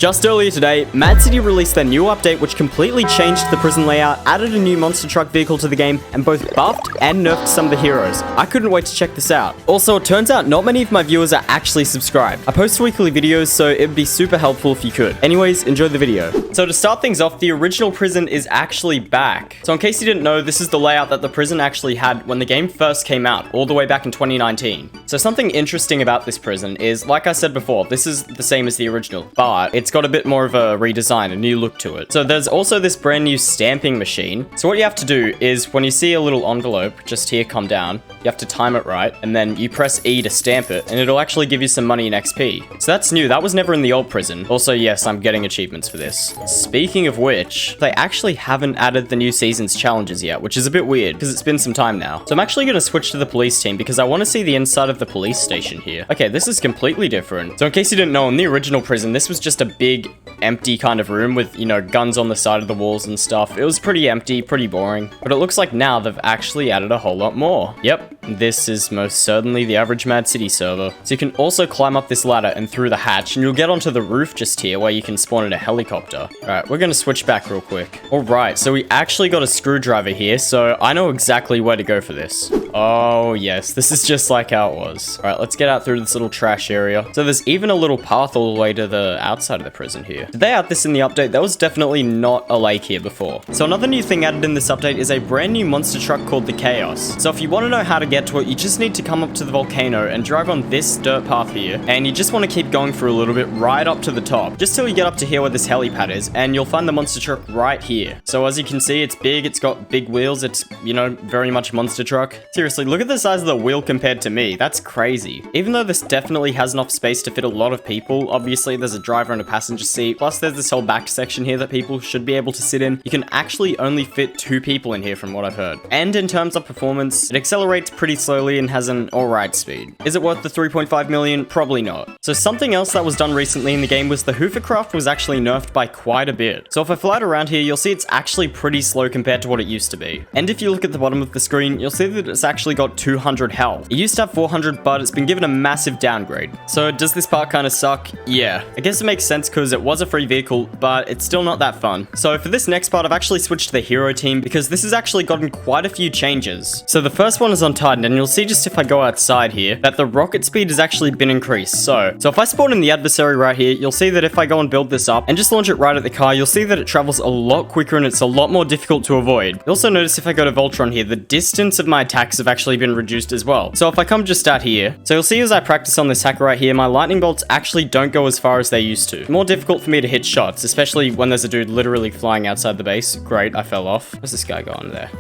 Just earlier today, Mad City released their new update which completely changed the prison layout, added a new monster truck vehicle to the game, and both buffed and nerfed some of the heroes. I couldn't wait to check this out. Also, it turns out not many of my viewers are actually subscribed. I post weekly videos, so it would be super helpful if you could. Anyways, enjoy the video. So to start things off, the original prison is actually back. So in case you didn't know, this is the layout that the prison actually had when the game first came out, all the way back in 2019. So something interesting about this prison is, like I said before, this is the same as the original, but it's got a bit more of a redesign, a new look to it. So there's also this brand new stamping machine. So what you have to do is when you see a little envelope just here come down, you have to time it right, and then you press E to stamp it, and it'll actually give you some money in XP. So that's new. That was never in the old prison. Also, yes, I'm getting achievements for this. Speaking of which, they actually haven't added the new season's challenges yet, which is a bit weird because it's been some time now. So I'm actually going to switch to the police team because I want to see the inside of the police station here. Okay, this is completely different. So in case you didn't know, in the original prison, this was just a big empty kind of room with, you know, guns on the side of the walls and stuff. It was pretty empty, pretty boring. But it looks like now they've actually added a whole lot more. Yep, this is most certainly the average Mad City server. So you can also climb up this ladder and through the hatch, and you'll get onto the roof just here where you can spawn in a helicopter. Alright, we're gonna switch back real quick. Alright, so we actually got a screwdriver here, so I know exactly where to go for this. Oh yes, this is just like how it was. Alright, let's get out through this little trash area. So there's even a little path all the way to the outside of the prison here. Did they add this in the update? There was definitely not a lake here before. So another new thing added in this update is a brand new monster truck called the Chaos. So if you want to know how to get to it, you just need to come up to the volcano and drive on this dirt path here. And you just want to keep going for a little bit right up to the top, just till you get up to here where this helipad is, and you'll find the monster truck right here. So as you can see, it's big, it's got big wheels, it's, you know, very much monster truck. Seriously, look at the size of the wheel compared to me. That's crazy. Even though this definitely has enough space to fit a lot of people, obviously there's a driver and a passenger seat, plus there's this whole back section here that people should be able to sit in. You can actually only fit 2 people in here from what I've heard. And in terms of performance, it accelerates pretty slowly and has an alright speed. Is it worth the 3.5 million? Probably not. So something else that was done recently in the game was the hovercraft was actually nerfed by quite a bit. So if I fly it around here, you'll see it's actually pretty slow compared to what it used to be. And if you look at the bottom of the screen, you'll see that it's actually got 200 health. It used to have 400, but it's been given a massive downgrade. So does this part kind of suck? Yeah. I guess it makes sense because it was a free vehicle, but it's still not that fun. So for this next part, I've actually switched to the hero team because this has actually gotten quite a few changes. So the first one is on Titan, and you'll see just if I go outside here, that the rocket speed has actually been increased. So if I spawn in the adversary right here, you'll see that if I go and build this up and just launch it right at the car, you'll see that it travels a lot quicker and it's a lot more difficult to avoid. You'll also notice if I go to Voltron here, the distance of my attacks have actually been reduced as well. So if I come just out here, so you'll see as I practice on this hack right here, my lightning bolts actually don't go as far as they used to. More difficult for me to hit shots, especially when there's a dude literally flying outside the base. Great, I fell off. Where's this guy going there?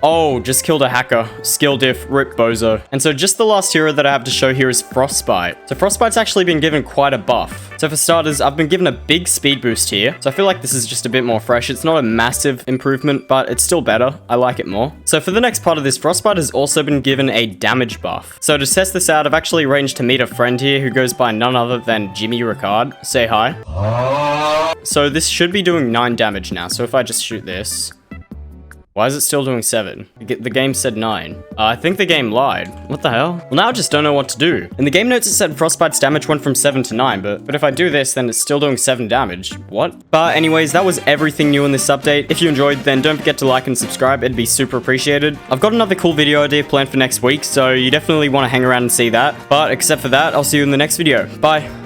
Oh, just killed a hacker. Skill diff, rip bozo. And so just the last hero that I have to show here is Frostbite. So Frostbite's actually been given quite a buff. So for starters, I've been given a big speed boost here. So I feel like this is just a bit more fresh. It's not a massive improvement, but it's still better. I like it more. So for the next part of this, Frostbite has also been given a damage buff. So to test this out, I've actually arranged to meet a friend here who goes by none other than Jimmy Ricard. Say hi. So this should be doing 9 damage now. So if I just shoot this... Why is it still doing 7? The game said 9. I think the game lied. What the hell? Well, now I just don't know what to do. In the game notes, it said Frostbite's damage went from 7 to 9, but if I do this, then it's still doing 7 damage. What? But anyways, that was everything new in this update. If you enjoyed, then don't forget to like and subscribe. It'd be super appreciated. I've got another cool video idea planned for next week, so you definitely want to hang around and see that. But except for that, I'll see you in the next video. Bye.